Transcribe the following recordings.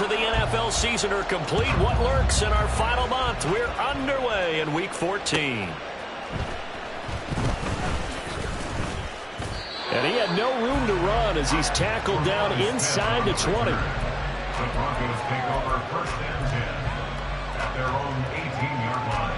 of the NFL season are complete. What lurks in our final month? We're underway in Week 14. And he had no room to run as he's tackled down inside the 20. The Broncos take over 1st and 10 at their own 18-yard line.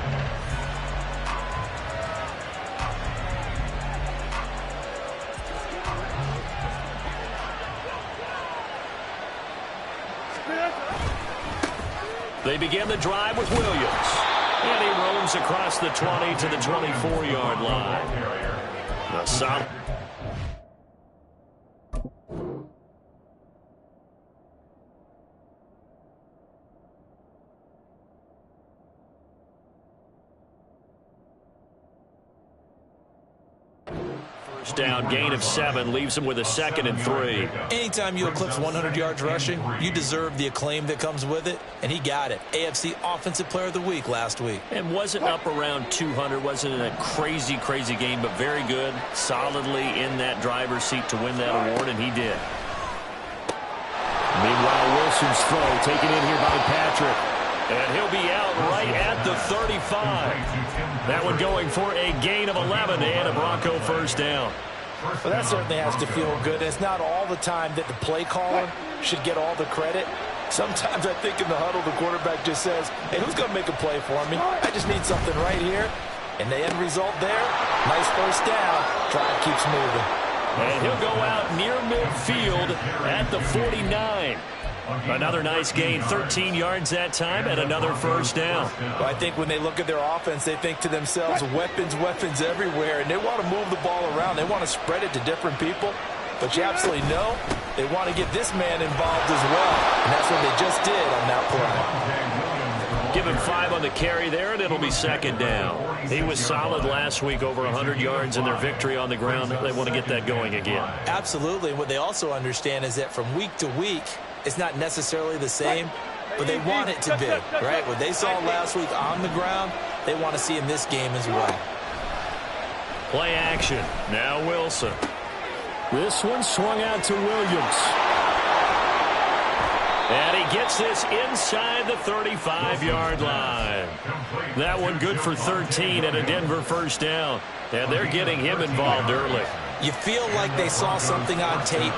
They begin the drive with Williams. And he roams across the 20 to the 24-yard line. A solid. First down, gain of 7, leaves him with a 2nd and 3. Anytime you eclipse 100 yards rushing, you deserve the acclaim that comes with it, and he got it. AFC Offensive Player of the Week last week. And wasn't up around 200, wasn't in a crazy game, but very good, solidly in that driver's seat to win that award, and he did. Meanwhile, Wilson's throw taken in here by Patrick. And he'll be out right at the 35. That one going for a gain of 11 and a Bronco first down. Well, that certainly has to feel good. It's not all the time that the play caller should get all the credit. Sometimes I think in the huddle, the quarterback just says, hey, who's going to make a play for me? I just need something right here. And the end result there, nice first down. Drive keeps moving. And he'll go out near midfield at the 49. Another nice gain, 13 yards that time, and another first down. Well, I think when they look at their offense, they think to themselves, weapons everywhere, and they want to move the ball around. They want to spread it to different people. But you absolutely know they want to get this man involved as well, and that's what they just did on that play. Give him 5 on the carry there, and it'll be 2nd down. He was solid last week, over 100 yards in their victory on the ground. They want to get that going again. Absolutely. And what they also understand is that from week to week, it's not necessarily the same, but they want it to be, right? What they saw last week on the ground, they want to see in this game as well. Play action. Now Wilson. This one swung out to Williams. And he gets this inside the 35-yard line. That one good for 13 and a Denver first down. And they're getting him involved early. You feel like they saw something on tape,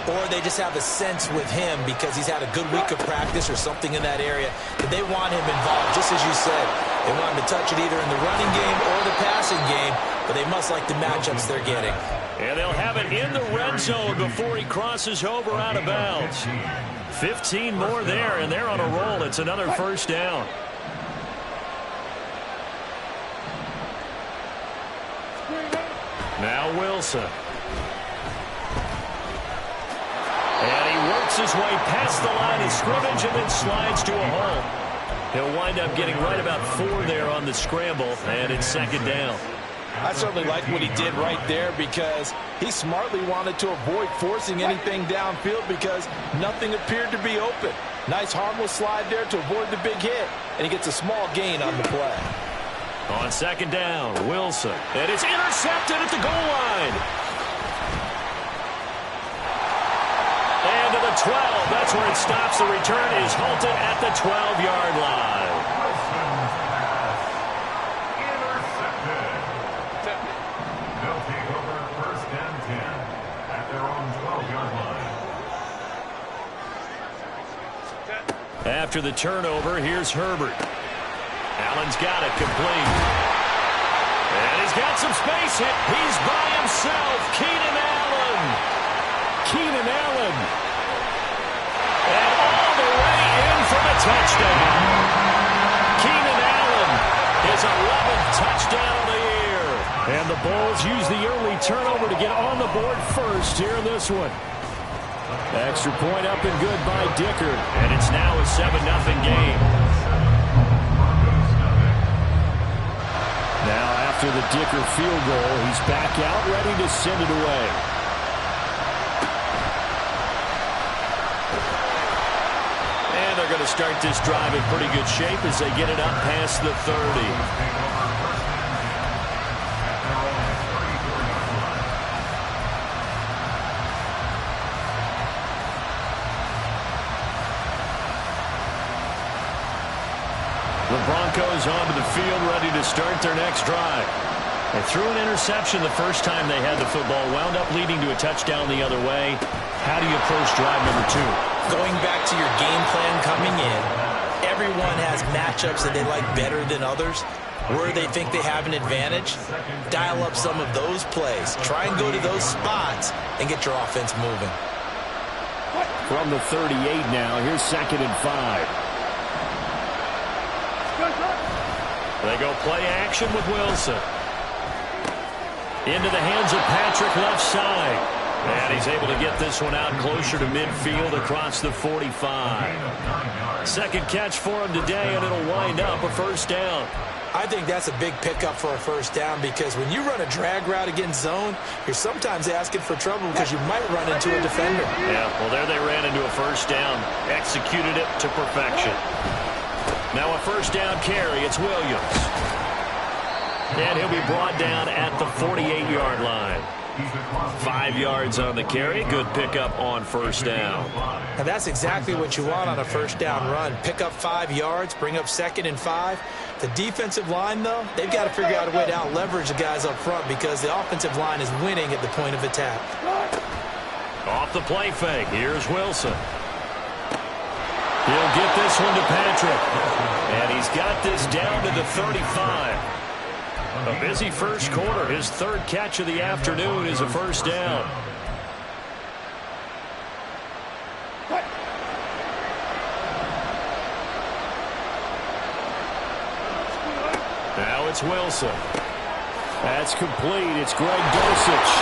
or they just have a sense with him because he's had a good week of practice or something in that area that they want him involved, just as you said. They want him to touch it either in the running game or the passing game, but they must like the matchups they're getting. And they'll have it in the red zone before he crosses over out of bounds. 15 more there, and they're on a roll. It's another first down. Now Wilson. And he works his way past the line of scrimmage and then slides to a hole. He'll wind up getting right about 4 there on the scramble, and it's 2nd down. I certainly like what he did right there because he smartly wanted to avoid forcing anything downfield because nothing appeared to be open. Nice harmless slide there to avoid the big hit, and he gets a small gain on the play. On 2nd down, Wilson. And it's intercepted at the goal line. And to the 12. That's where it stops. The return is halted at the 12-yard line. They'll take over 1st and 10 at their own 12-yard line. After the turnover, here's Herbert. Allen's got it complete. And he's got some space hit. He's by himself. Keenan Allen. Keenan Allen. And all the way in for the touchdown. Keenan Allen, his 11th touchdown of the year. And the Bulls use the early turnover to get on the board first here in this one. Extra point up and good by Dicker. And it's now a 7-0 game. Now after the Dicker field goal, he's back out ready to send it away. And they're going to start this drive in pretty good shape as they get it up past the 30. The Broncos onto the field, ready to start their next drive. They threw an interception the first time they had the football, wound up leading to a touchdown the other way. How do you approach drive number 2? Going back to your game plan coming in, everyone has matchups that they like better than others. Where they think they have an advantage, dial up some of those plays. Try and go to those spots and get your offense moving. From the 38 now, here's 2nd and 5. They go play action with Wilson. Into the hands of Patrick left side. And he's able to get this one out closer to midfield across the 45. Second catch for him today, and it'll wind up a first down. I think that's a big pickup for a first down because when you run a drag route against zone, you're sometimes asking for trouble because you might run into a defender. Yeah, well, there they ran into a first down. Executed it to perfection. Now a first down carry. It's Williams. And he'll be brought down at the 48-yard line. 5 yards on the carry. Good pickup on first down. And that's exactly what you want on a first down run. Pick up 5 yards, bring up 2nd and 5. The defensive line, though, they've got to figure out a way to out-leverage the guys up front because the offensive line is winning at the point of attack. Off the play fake. Here's Wilson. He'll get this one to Patrick. And he's got this down to the 35. A busy first quarter. His 3rd catch of the afternoon is a first down. Now it's Wilson. That's complete. It's Greg Dulcich.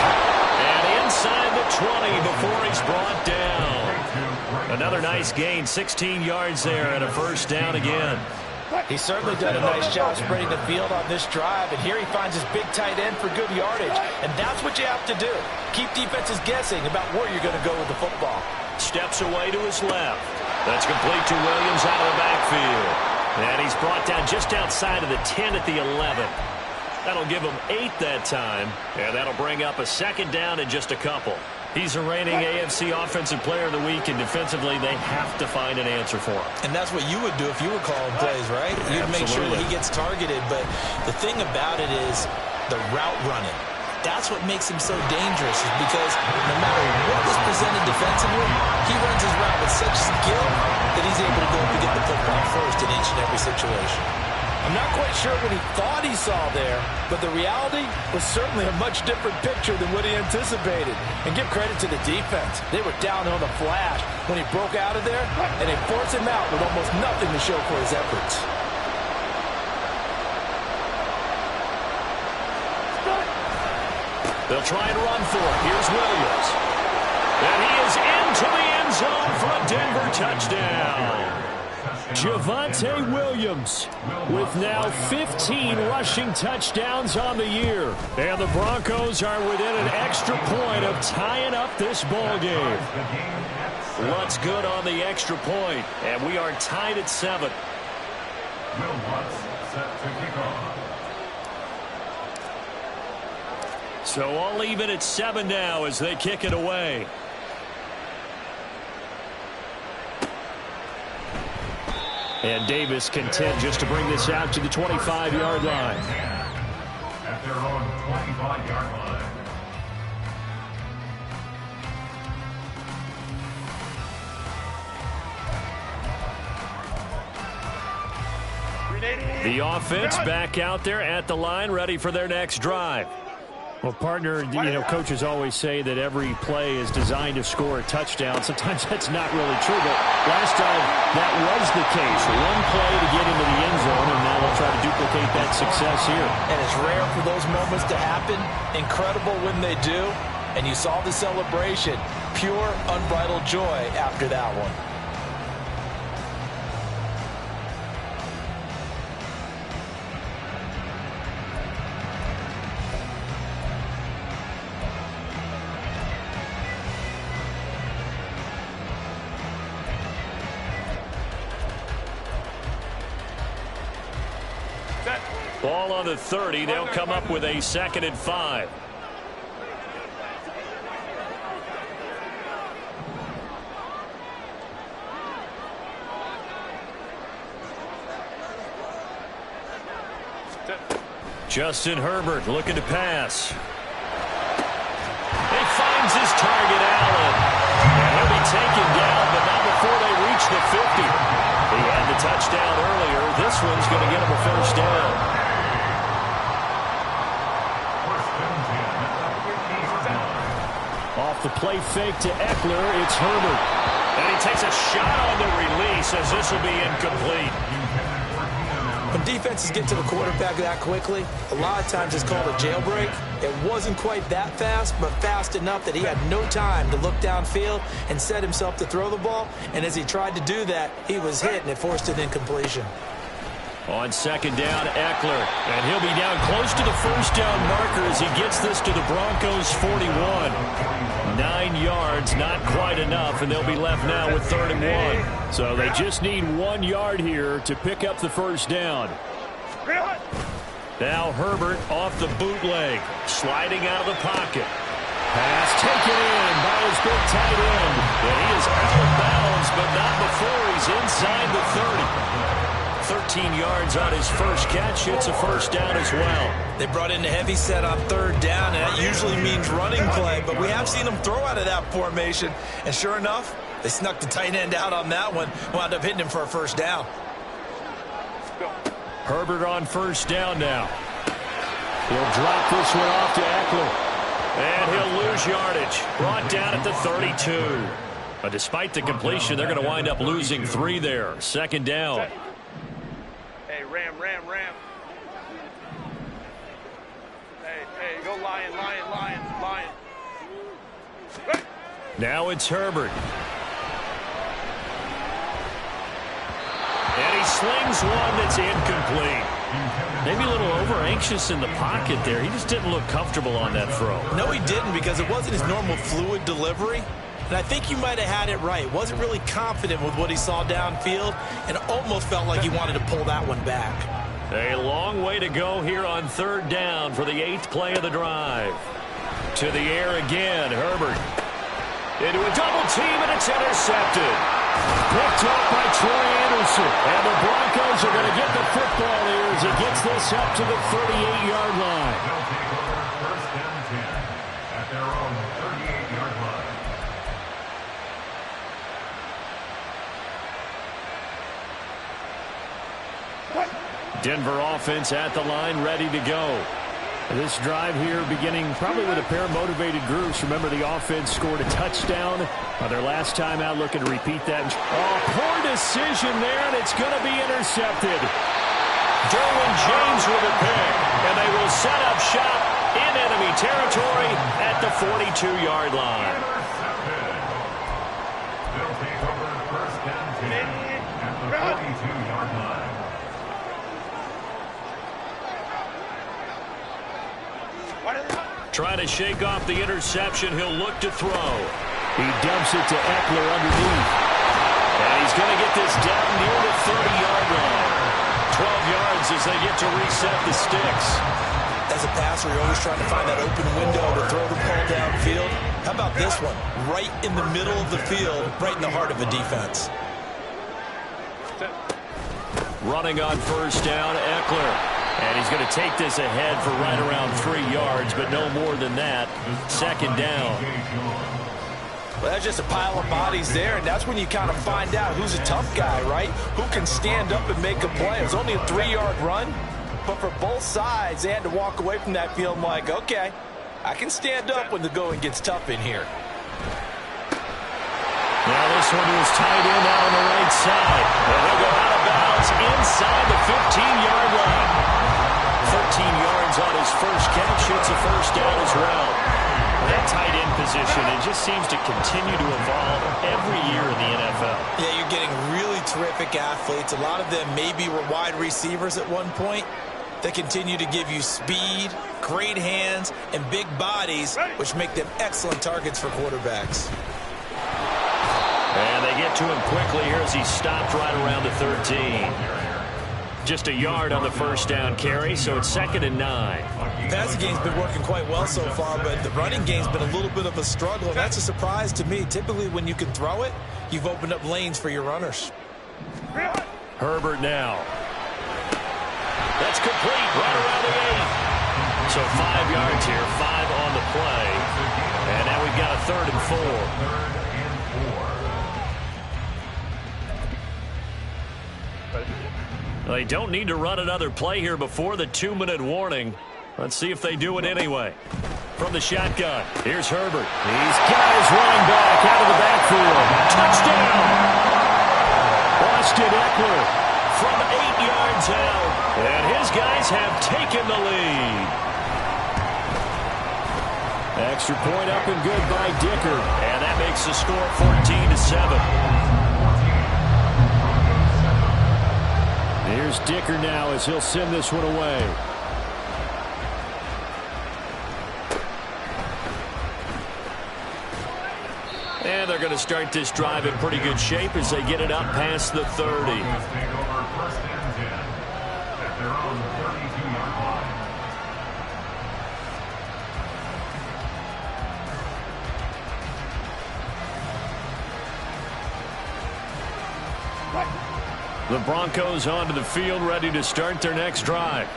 And inside the 20 before he's brought down. Another nice gain. 16 yards there and a first down again. He's certainly done a nice job spreading the field on this drive, and here he finds his big tight end for good yardage, and that's what you have to do. Keep defenses guessing about where you're going to go with the football. Steps away to his left. That's complete to Williams out of the backfield. And he's brought down just outside of the 10 at the 11. That'll give him 8 that time, and that'll bring up a second down in just a couple. He's a reigning AFC Offensive Player of the Week, and defensively, they have to find an answer for him. And that's what you would do if you were calling plays, right? You'd make sure that he gets targeted, but the thing about it is the route running. That's what makes him so dangerous, is because no matter what is presented defensively, he runs his route with such skill that he's able to go up and get the football first in each and every situation. I'm not quite sure what he thought he saw there, but the reality was certainly a much different picture than what he anticipated. And give credit to the defense. They were down on the flash when he broke out of there, and they forced him out with almost nothing to show for his efforts. They'll try and run for it. Here's Williams. And he is into the end zone for a Denver touchdown. Javonte Williams with now 15 rushing touchdowns on the year. And the Broncos are within an extra point of tying up this ball game. Lutz good on the extra point, and we are tied at 7. Will Lutz set to kick off. So all even at 7 now as they kick it away. And Davis content just to bring this out to the 25-yard line. At their own 25-yard line. The offense back out there at the line, ready for their next drive. Well, partner, coaches always say that every play is designed to score a touchdown. Sometimes that's not really true, but last time that was the case. One play to get into the end zone, and now they'll try to duplicate that success here. And it's rare for those moments to happen. Incredible when they do. And you saw the celebration. Pure, unbridled joy after that one. Ball on the 30. They'll come up with a 2nd and 5. Justin Herbert looking to pass. He finds his target, Allen. And he'll be taken down, but not before they reach the 50. He had the touchdown earlier. This one's going to get him a first down. Off the play fake to Eckler, it's Herbert. And he takes a shot on the release as this will be incomplete. When defenses get to the quarterback that quickly, a lot of times it's called a jailbreak. It wasn't quite that fast, but fast enough that he had no time to look downfield and set himself to throw the ball. And as he tried to do that, he was hit, and it forced an incompletion. On second down, Eckler. And he'll be down close to the first down marker as he gets this to the Broncos' 41. 9 yards, not quite enough, and they'll be left now with 3rd and 1. So they just need 1 yard here to pick up the first down. Now Herbert off the bootleg, sliding out of the pocket. Pass taken in by his big tight end. And he is out of bounds, but not before he's inside the 30. 13 yards on his first catch. It's a first down as well. They brought in the heavy set on 3rd down, and that usually means running play, but we have seen them throw out of that formation. And sure enough, they snuck the tight end out on that one, wound up hitting him for a first down. Herbert on first down now. He'll drop this one off to Eckler. And he'll lose yardage. Brought down at the 32. But despite the completion, they're going to wind up losing 3 there. Second down. Ram. Hey, go Lion. Now it's Herbert. And he slings one that's incomplete. Maybe a little over-anxious in the pocket there. He just didn't look comfortable on that throw. No, he didn't, because it wasn't his normal fluid delivery. And I think you might have had it right. Wasn't really confident with what he saw downfield, and almost felt like he wanted to pull that one back. A long way to go here on 3rd down for the 8th play of the drive. To the air again, Herbert. Into a double team, and it's intercepted. Picked up by Troy Anderson. And the Broncos are going to get the football here as he gets this up to the 38-yard line. They'll take over 1st and 10 at their own 38-yard line. Denver offense at the line, ready to go. This drive here beginning probably with a pair of motivated groups. Remember, the offense scored a touchdown their last time out, looking to repeat that. Oh, poor decision there, and it's going to be intercepted. Derwin James with a pick, and they will set up shop in enemy territory at the 42-yard line. They'll take over 1st and 10 at the 42-yard line. Trying to shake off the interception. He'll look to throw. He dumps it to Eckler underneath. And he's going to get this down near the 30-yard line. 12 yards as they get to reset the sticks. As a passer, you're always trying to find that open window to throw the ball downfield. How about this one? Right in the middle of the field, right in the heart of a defense. Running on first down, Eckler. And he's going to take this ahead for right around 3 yards, but no more than that. Second down. Well, that's just a pile of bodies there, and that's when you kind of find out who's a tough guy, right? Who can stand up and make a play. It was only a 3-yard run, but for both sides, they had to walk away from that field like, okay, I can stand up when the going gets tough in here. Now this one is tight end out on the right side. And he'll go out of bounds inside the 15-yard line. 13 yards on his first catch. It's a first down as well. That tight end position, it just seems to continue to evolve every year in the NFL. Yeah, you're getting really terrific athletes. A lot of them maybe were wide receivers at one point. They continue to give you speed, great hands, and big bodies, which make them excellent targets for quarterbacks. And they get to him quickly here as he stopped right around the 13. Just a yard on the first down carry, so it's 2nd and 9. The passing game's been working quite well so far, but the running game's been a little bit of a struggle, and that's a surprise to me. Typically, when you can throw it, you've opened up lanes for your runners. Herbert now. That's complete right around the 8. So 5 yards here, 5 on the play. And now we've got a 3rd and 4. They don't need to run another play here before the 2-minute warning. Let's see if they do it anyway. From the shotgun, here's Herbert. He's got his running back out of the backfield. Touchdown! Austin Eckler from 8 yards out. And his guys have taken the lead. Extra point up and good by Dicker. And that makes the score 14-7. Here's Dicker now as he'll send this one away. And they're going to start this drive in pretty good shape as they get it up past the 30. The Broncos onto the field, ready to start their next drive.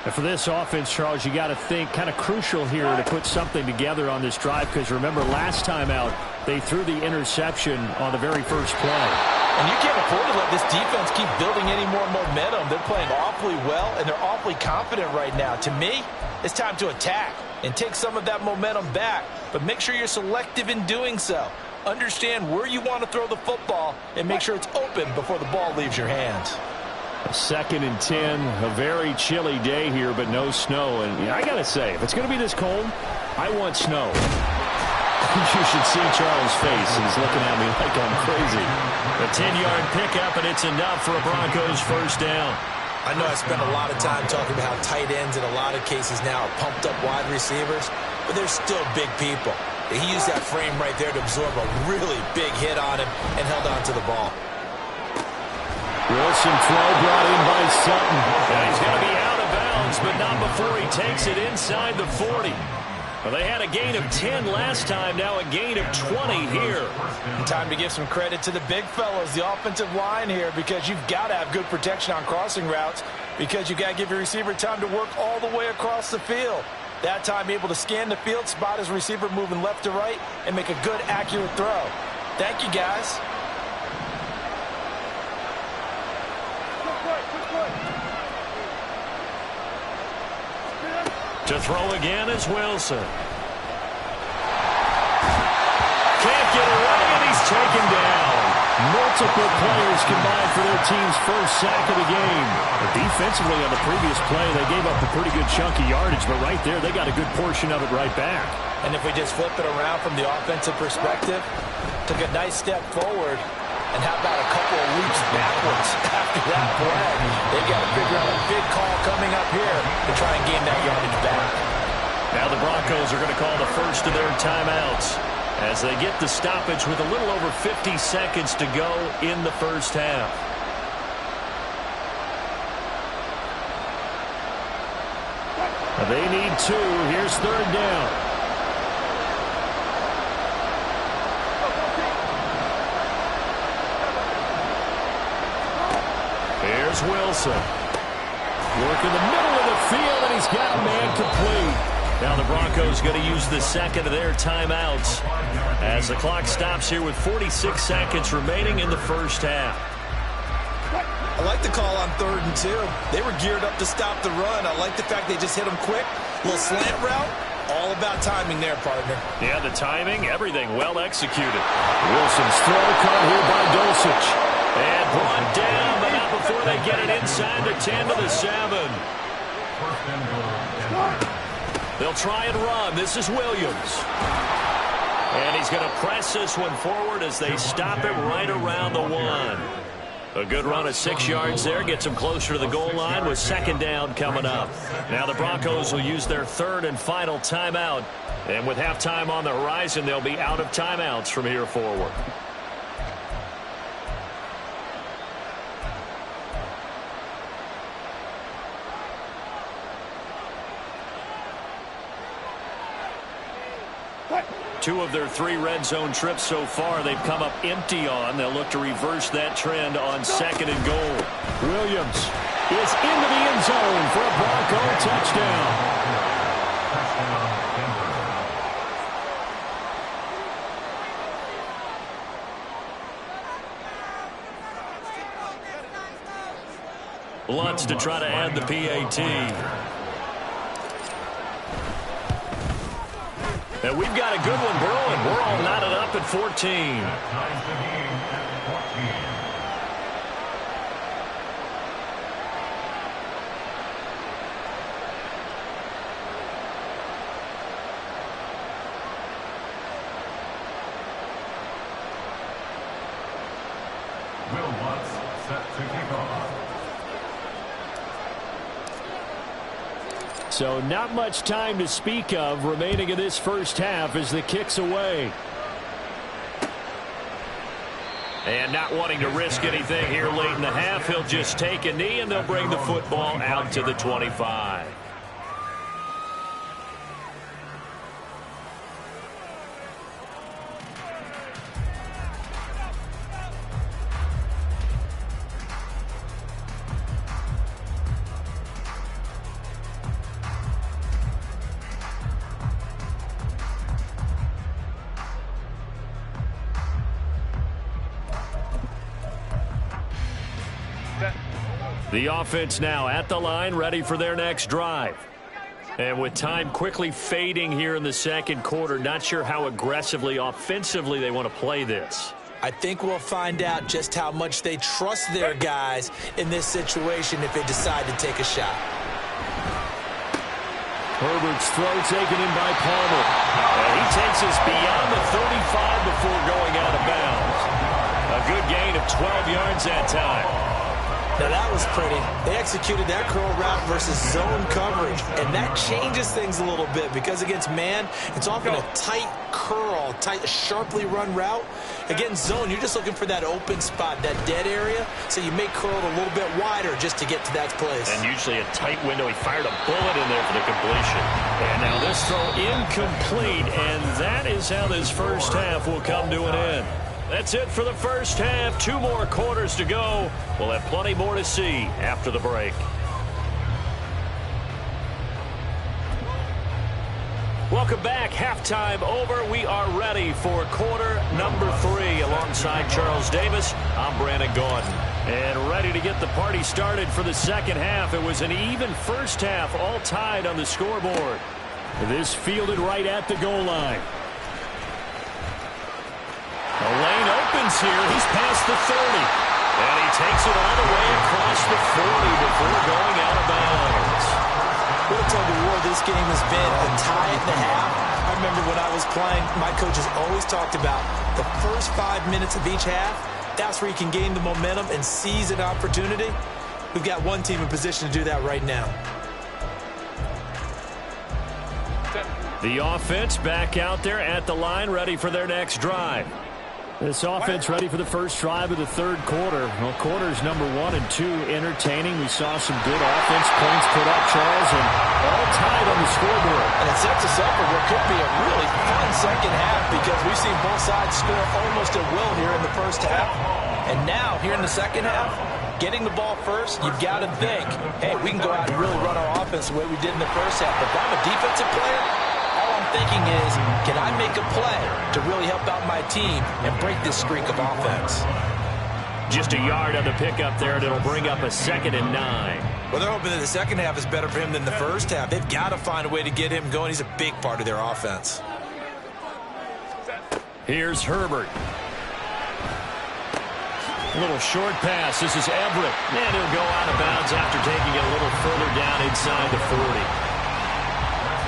And for this offense, Charles, you got to think kind of crucial here to put something together on this drive, because remember last time out they threw the interception on the very first play. And you can't afford to let this defense keep building any more momentum. They're playing awfully well, and they're awfully confident right now. To me, it's time to attack and take some of that momentum back, but make sure you're selective in doing so. Understand where you want to throw the football and make sure it's open before the ball leaves your hands. 2nd and 10, a very chilly day here, but no snow. And yeah, I got to say, if it's going to be this cold, I want snow. You should see Charles' face. He's looking at me like I'm crazy. A 10-yard pickup, and it's enough for a Broncos first down. I know I spent a lot of time talking about how tight ends in a lot of cases now are pumped up wide receivers, but they're still big people. He used that frame right there to absorb a really big hit on him and held on to the ball. Wilson throw brought in by Sutton. And he's going to be out of bounds, but not before he takes it inside the 40. Well, they had a gain of 10 last time, now a gain of 20 here. And time to give some credit to the big fellas, the offensive line here, because you've got to have good protection on crossing routes, because you've got to give your receiver time to work all the way across the field. That time able to scan the field, spot his receiver moving left to right, and make a good, accurate throw. Thank you, guys. To throw again is Wilson. Can't get away, and he's taken down. Multiple players combined for their team's first sack of the game. But defensively on the previous play, they gave up a pretty good chunk of yardage, but right there they got a good portion of it right back. And if we just flip it around from the offensive perspective, took a nice step forward, and how about a couple of leaps backwards after that play? They've got to figure out a big call coming up here to try and gain that yardage back. Now the Broncos are going to call the first of their timeouts as they get the stoppage with a little over 50 seconds to go in the first half. They need 2. Here's 3rd down. Here's Wilson. Work in the middle of the field, and he's got a man complete. Now the Broncos going to use the second of their timeouts as the clock stops here with 46 seconds remaining in the first half. I like the call on 3rd and 2. They were geared up to stop the run. I like the fact they just hit them quick. Little slant route. All about timing there, partner. Yeah, the timing, everything well executed. Wilson's throw caught here by Dulcich. And brought down, but not before they get it inside the 10 to the 7. They'll try and run. This is Williams. And he's going to press this one forward as they stop it right around the 1. A good run of 6 yards there. Gets them closer to the goal line with 2nd down coming up. Now the Broncos will use their 3rd and final timeout. And with halftime on the horizon, they'll be out of timeouts from here forward. Two of their 3 red zone trips so far they've come up empty on. They'll look to reverse that trend on 2nd and goal. Williams is into the end zone for a Bronco touchdown. Lutz to try to add the PAT. And we've got a good one brewing. We're all knotted up at 14. Ties the game at 14. Will Lutz set to kick off. So not much time to speak of remaining in this first half as the kick's away. And not wanting to risk anything here late in the half, he'll just take a knee and they'll bring the football out to the 25. The offense now at the line, ready for their next drive. And with time quickly fading here in the second quarter, not sure how aggressively, offensively they want to play this. I think we'll find out just how much they trust their guys in this situation if they decide to take a shot. Herbert's throw taken in by Palmer. And he takes us beyond the 35 before going out of bounds. A good gain of 12 yards that time. Now that was pretty. They executed that curl route versus zone coverage, and that changes things a little bit because against man, it's often a tight curl, tight, sharply run route. Against zone, you're just looking for that open spot, that dead area, so you may curl it a little bit wider just to get to that place. And usually a tight window. He fired a bullet in there for the completion. And now this throw incomplete, and that is how this first half will come to an end. That's it for the first half. 2 more quarters to go. We'll have plenty more to see after the break. Welcome back. Halftime over. We are ready for quarter number 3. Alongside Charles Davis, I'm Brandon Gaudin. And ready to get the party started for the second half. It was an even first half, all tied on the scoreboard. This fielded right at the goal line. The lane opens here. He's past the 30. And he takes it all the way across the 40 before going out of bounds. What a tug of war this game has been. A tie at the half. I remember when I was playing, my coaches always talked about the first 5 minutes of each half. That's where you can gain the momentum and seize an opportunity. We've got one team in position to do that right now. The offense back out there at the line, ready for their next drive. This offense ready for the first drive of the third quarter. Well, quarters number 1 and 2 entertaining. We saw some good offense points put up, Charles, and all tied on the scoreboard. And it sets us up for what could be a really fun second half because we've seen both sides score almost at will here in the first half. And now, here in the second half, getting the ball first, you've got to think, hey, we can go out and really run our offense the way we did in the first half. But if I'm a defensive player, thinking is, can I make a play to really help out my team and break this streak of offense? Just a yard on the pickup there, and it'll bring up a 2nd and 9. Well, they're hoping that the second half is better for him than the first half. They've got to find a way to get him going. He's a big part of their offense. Here's Herbert. A little short pass. This is Everett. And he'll go out of bounds after taking it a little further down inside the 40.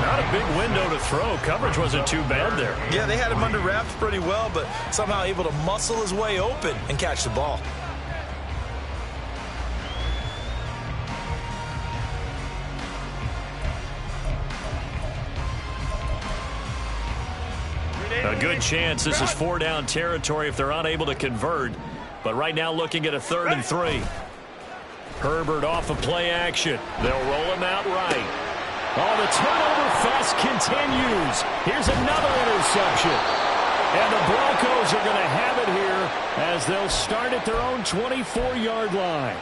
Not a big window to throw. Coverage wasn't too bad there. Yeah, they had him under wraps pretty well, but somehow able to muscle his way open and catch the ball. A good chance this is 4-down territory if they're unable to convert. But right now looking at a 3rd and 3. Herbert off of play action. They'll roll him out right. Oh, the turnover fest continues. Here's another interception. And the Broncos are going to have it here as they'll start at their own 24-yard line.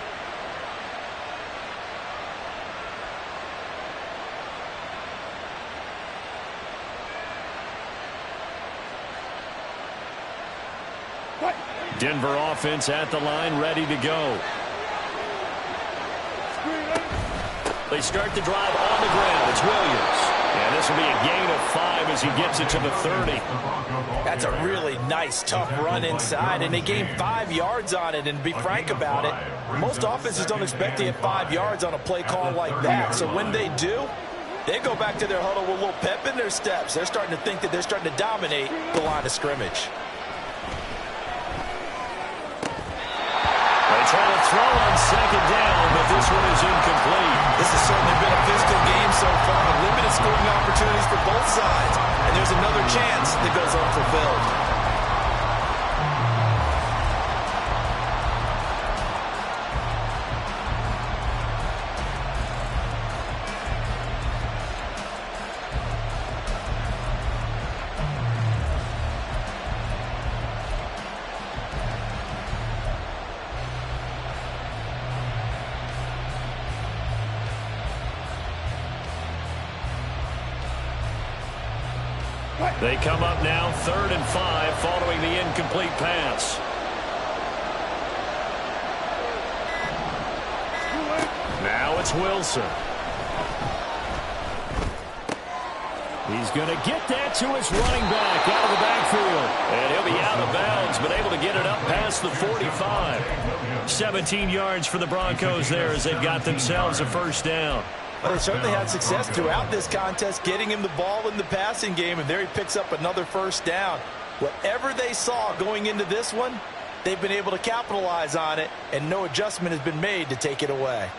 Denver offense at the line, ready to go. They start the drive on the ground. It's Williams. And this will be a gain of 5 as he gets it to the 30. That's a really nice, tough run inside, and they gained 5 yards on it. And to be frank about it, most offenses don't expect to get 5 yards on a play call like that. So when they do, they go back to their huddle with a little pep in their steps. They're starting to think that they're starting to dominate the line of scrimmage. They try to throw on second down, but this one is incomplete. This has certainly been a physical game so far. Limited scoring opportunities for both sides. And there's another chance that goes unfulfilled. They come up now 3rd and 5 following the incomplete pass. Now it's Wilson. He's going to get that to his running back out of the backfield. And he'll be out of bounds, but able to get it up past the 45. 17 yards for the Broncos there as they've got themselves a first down. Well, they certainly had success throughout this contest getting him the ball in the passing game, and there he picks up another first down. Whatever they saw going into this one, they've been able to capitalize on it, and no adjustment has been made to take it away.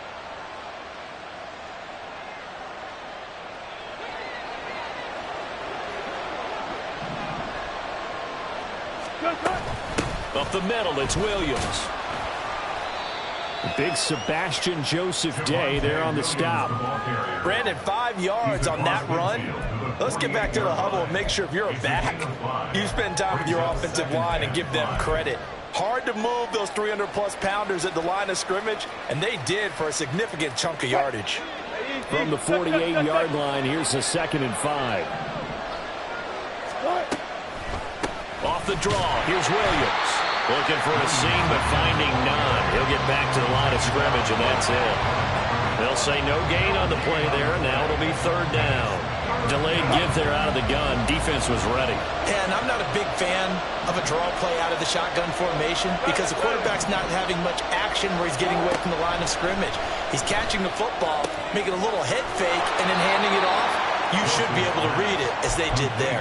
Up the middle, it's Williams. Big Sebastian Joseph Day there on the stop. Brandon, 5 yards on that run. Let's get back to the huddle and make sure if you're a back, you spend time with your offensive line and give them credit. Hard to move those 300-plus pounders at the line of scrimmage, and they did for a significant chunk of yardage. From the 48-yard line, here's a 2nd and 5. Off the draw, here's Williams. Looking for a seam, but finding none. He'll get back to the line of scrimmage, and that's it. They'll say no gain on the play there. Now it'll be 3rd down. Delayed give there out of the gun. Defense was ready. Yeah, and I'm not a big fan of a draw play out of the shotgun formation because the quarterback's not having much action where he's getting away from the line of scrimmage. He's catching the football, making a little head fake, and then handing it off. You should be able to read it as they did there.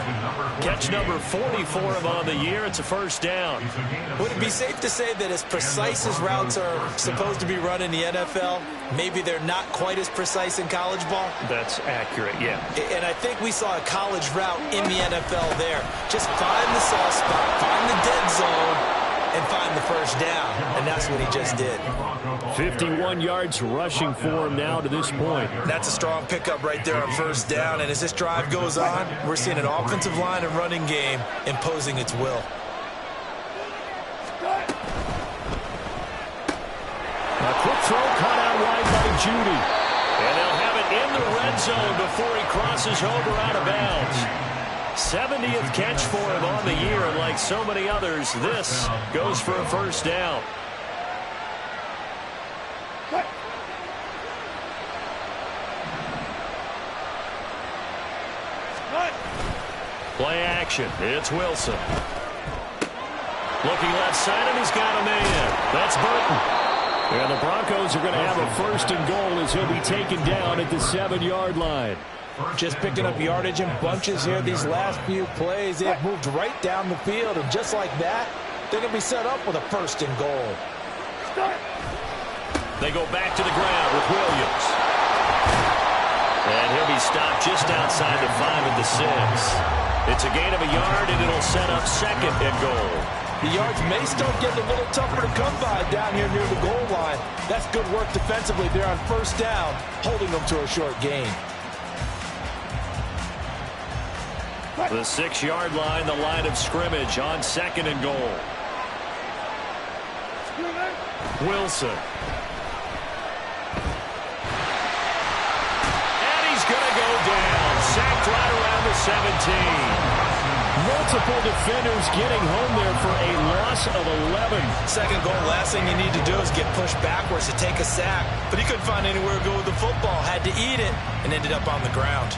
Catch number 44 on the year. It's a first down. Would it be safe to say that as precise as routes are supposed to be run in the NFL, maybe they're not quite as precise in college ball? That's accurate, yeah. And I think we saw a college route in the NFL there. Just find the soft spot, find the dead zone, and find the first down. And that's what he just did. 51 yards rushing for him now to this point. That's a strong pickup right there on first down. And as this drive goes on, we're seeing an offensive line and running game imposing its will. A quick throw caught out wide by Judy. And they'll have it in the red zone before he crosses over out of bounds. 70th catch for him on the year, and like so many others, this goes for a first down. Play action. It's Wilson. Looking left side, and he's got a man. That's Burton. And the Broncos are going to have a 1st and goal as he'll be taken down at the 7-yard line. Just picking up yardage in bunches here these last few plays. They've moved right down the field, and just like that, they're going to be set up with a 1st and goal. They go back to the ground with Williams. And he'll be stopped just outside the 5 at the 6. It's a gain of a yard, and it'll set up 2nd and goal. The yards may start getting a little tougher to come by down here near the goal line. That's good work defensively there on first down, holding them to a short gain. The 6-yard line, the line of scrimmage on 2nd and goal. Wilson. And he's going to go down. Sacked right around the 17. Multiple defenders getting home there for a loss of 11. Second goal, last thing you need to do is get pushed backwards to take a sack. But he couldn't find anywhere to go with the football. Had to eat it and ended up on the ground.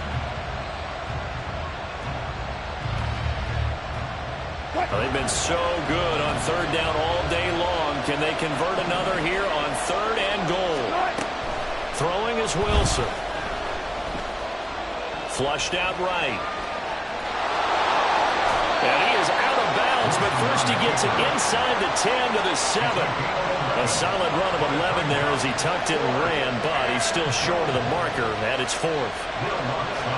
Well, they've been so good on third down all day long. Can they convert another here on third and goal? Throwing is Wilson. Flushed out right. And he is out of bounds, but first he gets it inside the 10 to the 7. A solid run of 11 there as he tucked it and ran, but he's still short of the marker at its 4th.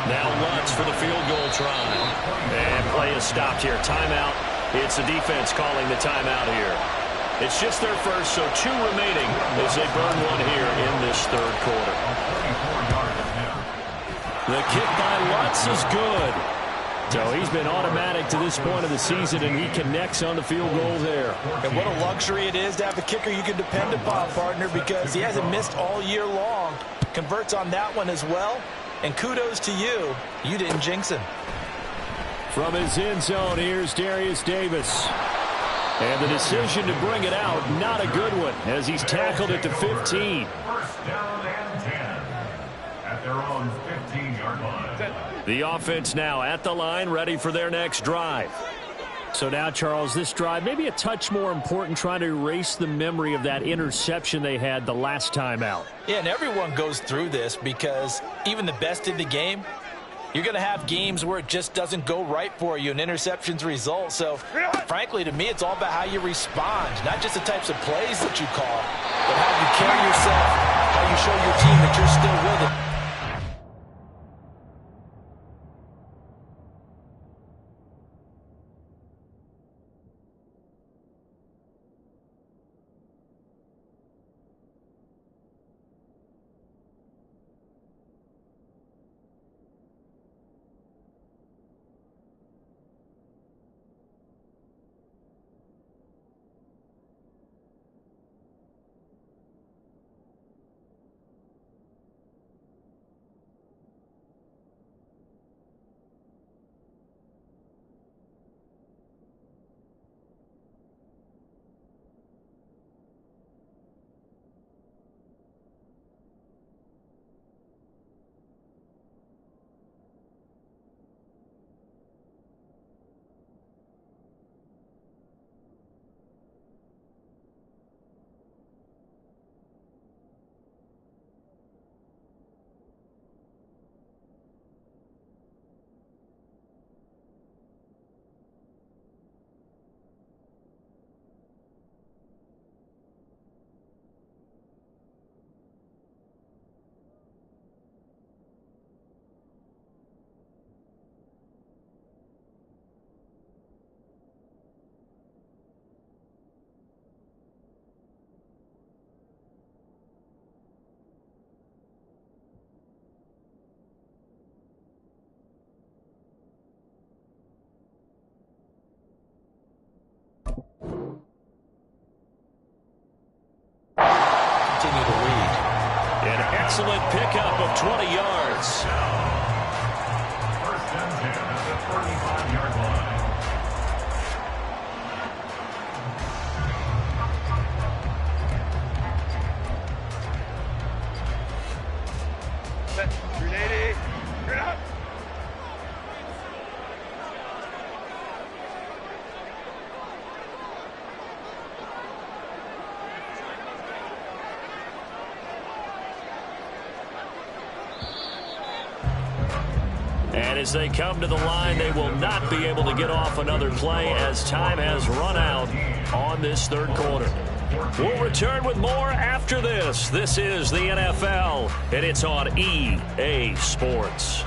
Now Lutz for the field goal try. And play is stopped here. Timeout. It's the defense calling the timeout here. It's just their first, so 2 remaining as they burn one here in this third quarter. The kick by Lutz is good. So he's been automatic to this point of the season, and he connects on the field goal there. And what a luxury it is to have a kicker you can depend upon, partner, because he hasn't missed all year long. Converts on that one as well. And kudos to you. You didn't jinx him. From his end zone, here's Darius Davis. And the decision to bring it out, not a good one, as he's tackled at the 15. First down and 10 at their own 15-yard line. The offense now at the line, ready for their next drive. So now, Charles, this drive maybe a touch more important, trying to erase the memory of that interception they had the last time out. Yeah, and everyone goes through this because even the best in the game, you're going to have games where it just doesn't go right for you, and interceptions result. So, frankly, to me, it's all about how you respond, not just the types of plays that you call, but how you carry yourself, how you show your team that you're still with it. Excellent pickup of 20 yards. First and 10 at the 35-yard line. Set. 380. Get up. And as they come to the line, they will not be able to get off another play as time has run out on this third quarter. We'll return with more after this. This is the NFL, and it's on EA Sports.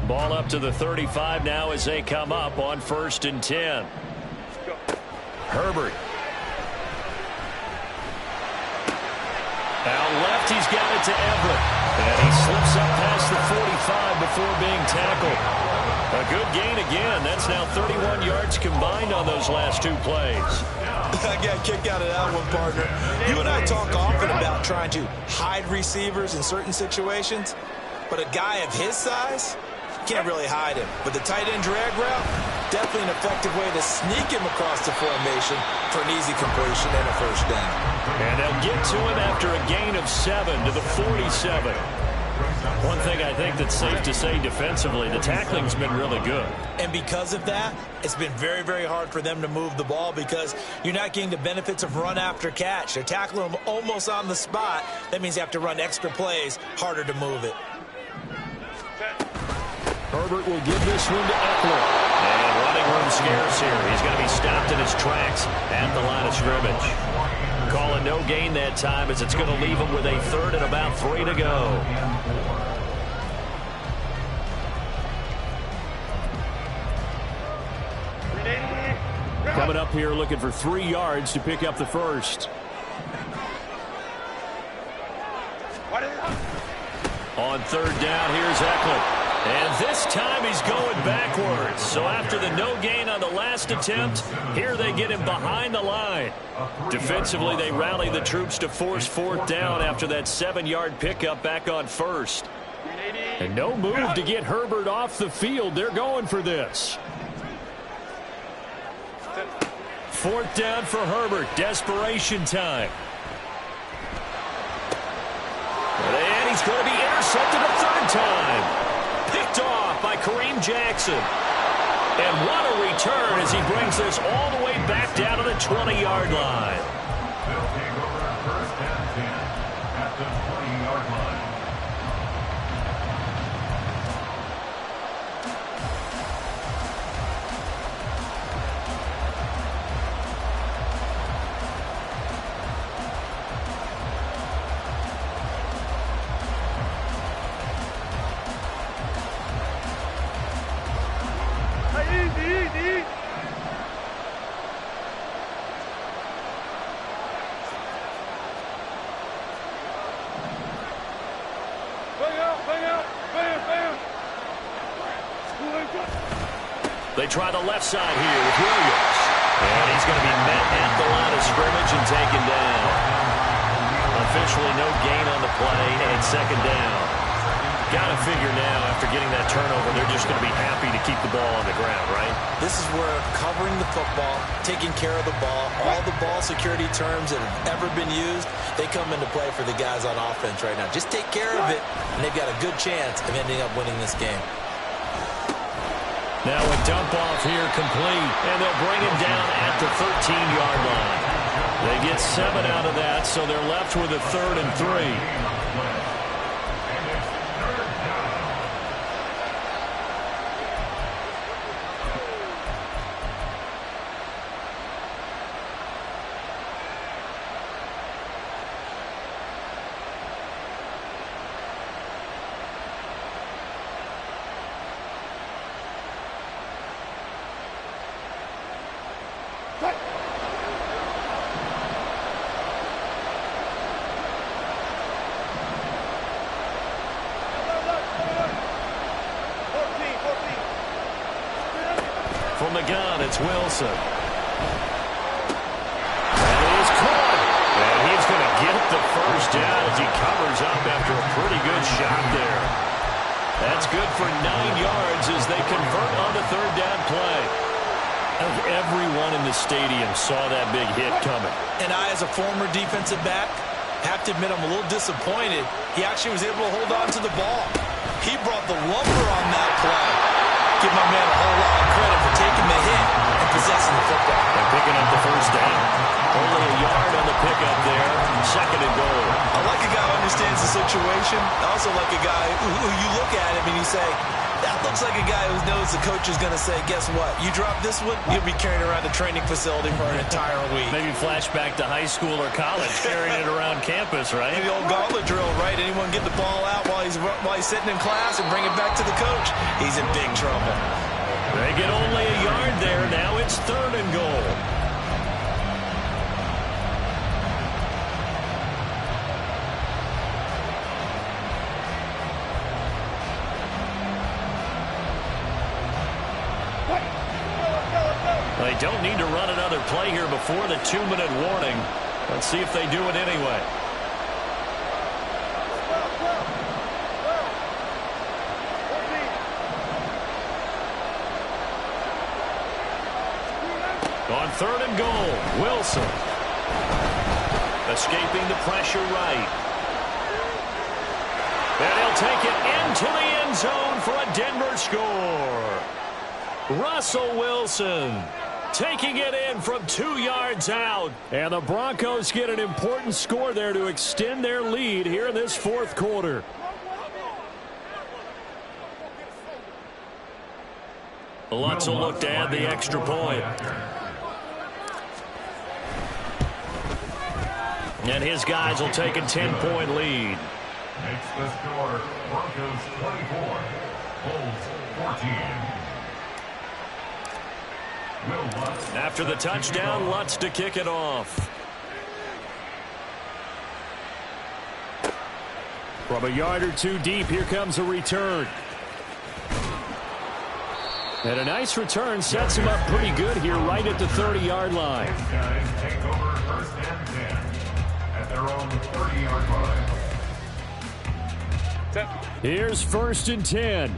Ball up to the 35 now as they come up on 1st and 10. Herbert. Out left, he's got it to Everett. And he slips up past the 45 before being tackled. A A good gain again. That's now 31 yards combined on those last 2 plays. I got a kick out of that one, partner. You and I talk often about trying to hide receivers in certain situations, but a guy of his size, you can't really hide him. But the tight end drag route, definitely an effective way to sneak him across the formation for an easy completion and a first down. And they'll get to him after a gain of 7 to the 47. One thing I think that's safe to say defensively, the tackling's been really good. And because of that, it's been very, very hard for them to move the ball because you're not getting the benefits of run after catch. They're tackling them almost on the spot. That means you have to run extra plays, harder to move it. Herbert will give this one to Eckler. And running room scarce here. He's going to be stopped in his tracks at the line of scrimmage. Call a no gain that time as it's going to leave him with a 3rd and about 3 to go. Coming up here looking for 3 yards to pick up the first. On 3rd down, here's Eckler. And this time he's going backwards. So after the no gain on the last attempt, here they get him behind the line. Defensively, they rally the troops to force 4th down after that 7-yard pickup back on 1st. And no move to get Herbert off the field. They're going for this. 4th down for Herbert. Desperation time. And he's going to be intercepted a 3rd time. Picked off by Kareem Jackson. And what a return as he brings this all the way back down to the 20-yard line. They'll take over 1st and 10 at the 20-yard line. Easy. Bam. They try the left side here with Williams. And he's going to be met at the line of scrimmage and taken down. Officially no gain on the play, and 2nd down. Got to figure now, after getting that turnover, they're just going to be happy to keep the ball on the ground, right? This is where covering the football, taking care of the ball, all the ball security terms that have ever been used, they come into play for the guys on offense right now. Just take care of it, and they've got a good chance of ending up winning this game. Now a dump off here complete, and they'll bring him down at the 13-yard line. They get 7 out of that, so they're left with a 3rd and 3. From the gun, it's Wilson. And he's caught. And he's going to get the first down as he covers up after a pretty good shot there. That's good for 9 yards as they convert on the 3rd down play. Everyone in the stadium saw that big hit coming. And I, as a former defensive back, have to admit I'm a little disappointed. He actually was able to hold on to the ball. He brought the lumber on that play. Give my man a whole lot of credit for taking the hit and possessing the football. And picking up the first down. Only a yard on the pickup there. 2nd and goal. I like a guy who understands the situation. I also like a guy who you look at him and you say, that looks like a guy who knows the coach is going to say, guess what? You drop this one, you'll be carrying around a training facility for an entire week. Maybe flashback to high school or college, carrying it around campus, right? The old gauntlet drill, right? Anyone get the ball out while he's sitting in class and bring it back to the coach? He's in big trouble. They get only a yard there. Now it's 3rd and goal. They don't need to run another play here before the 2-minute warning. Let's see if they do it anyway. On 3rd and goal, Wilson. Escaping the pressure right. And he'll take it into the end zone for a Denver score. Russell Wilson taking it in from 2 yards out. And the Broncos get an important score there to extend their lead here in this 4th quarter. Lutz will look to add the extra point. And his guys will take a 10-point lead. Makes the score Broncos 24, Bulls 14. Will Lutz. After the touchdown, Lutz to kick it off. From a yard or 2 deep, here comes a return. And a nice return sets him up pretty good here right at the 30-yard line. These guys take over 1st and 10 at their own 30-yard line. Here's 1st and 10.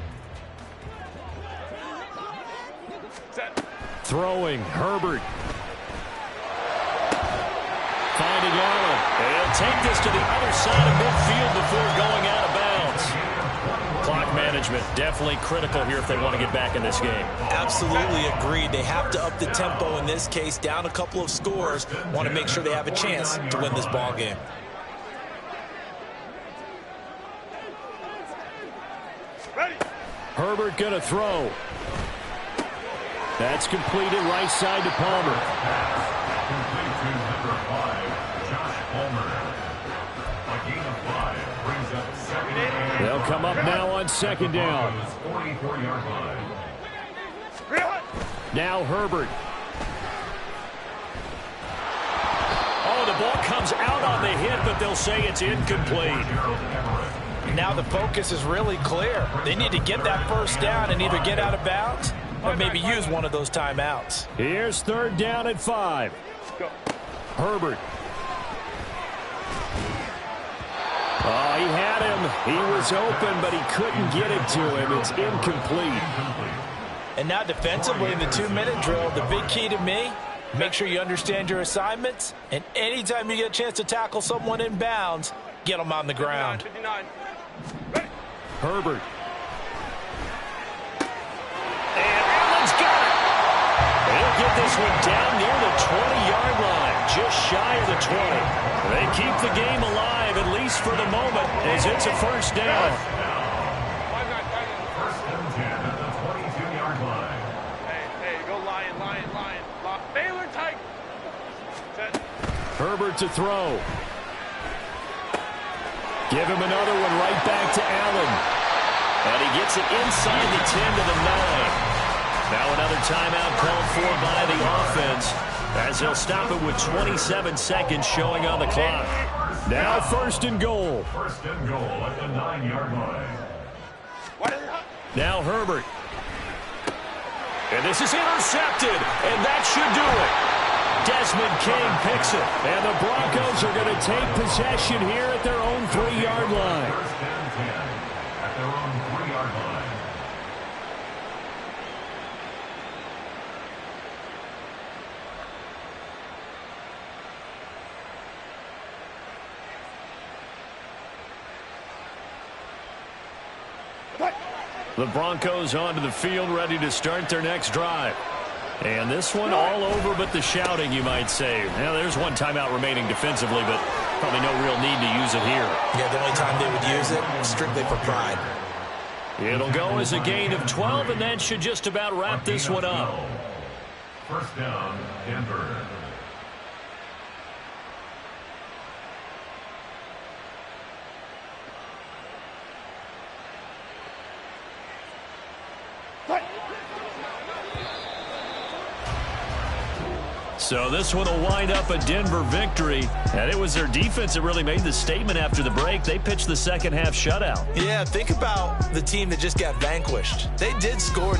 Throwing, Herbert. Finding Allen. He'll take this to the other side of midfield before going out of bounds. Clock management definitely critical here if they want to get back in this game. Absolutely agreed. They have to up the tempo in this case, down a couple of scores. Want to make sure they have a chance to win this ball game. Herbert gonna throw. That's completed right side to Palmer. Complete to number 5, Josh Palmer. A gain of 5 brings up 2nd and They'll come up now on 2nd down. 44-yard line. Now Herbert. Oh, the ball comes out on the hit, but they'll say it's incomplete. Now the focus is really clear. They need to get that 1st down and either get out of bounds or maybe use one of those timeouts. Here's 3rd down at 5. Herbert. Oh, he had him. He was open, but he couldn't get it to him. It's incomplete. And now defensively in the 2-minute drill, the big key to me, make sure you understand your assignments, and anytime you get a chance to tackle someone in bounds, get them on the ground. 59. Herbert. And Allen's got it. He'll get this one down near the 20-yard line, just shy of the 20. They keep the game alive, at least for the moment, as it's a 1st down. 1st and 10 at the 22-yard line. Hey, go Lion. Baylor tight. Set. Herbert to throw. Give him another one right back to Allen. And he gets it inside the 10 to the 9. Now another timeout called for by the offense, as they'll stop it with 27 seconds showing on the clock. Now 1st and goal. 1st and goal at the 9-yard line. Now Herbert. And this is intercepted, and that should do it. Desmond King picks it. And the Broncos are going to take possession here at their own 3-yard line. 1st and 10 at their own 3-yard line. The Broncos onto the field, ready to start their next drive. And this one all over but the shouting, you might say. Now, there's one timeout remaining defensively, but probably no real need to use it here. Yeah, the only time they would use it, strictly for pride. It'll go as a gain of 12, and that should just about wrap this one up. 1st down, Denver. So this one will wind up a Denver victory. And it was their defense that really made the statement after the break. They pitched the second half shutout. Yeah, think about the team that just got vanquished. They did score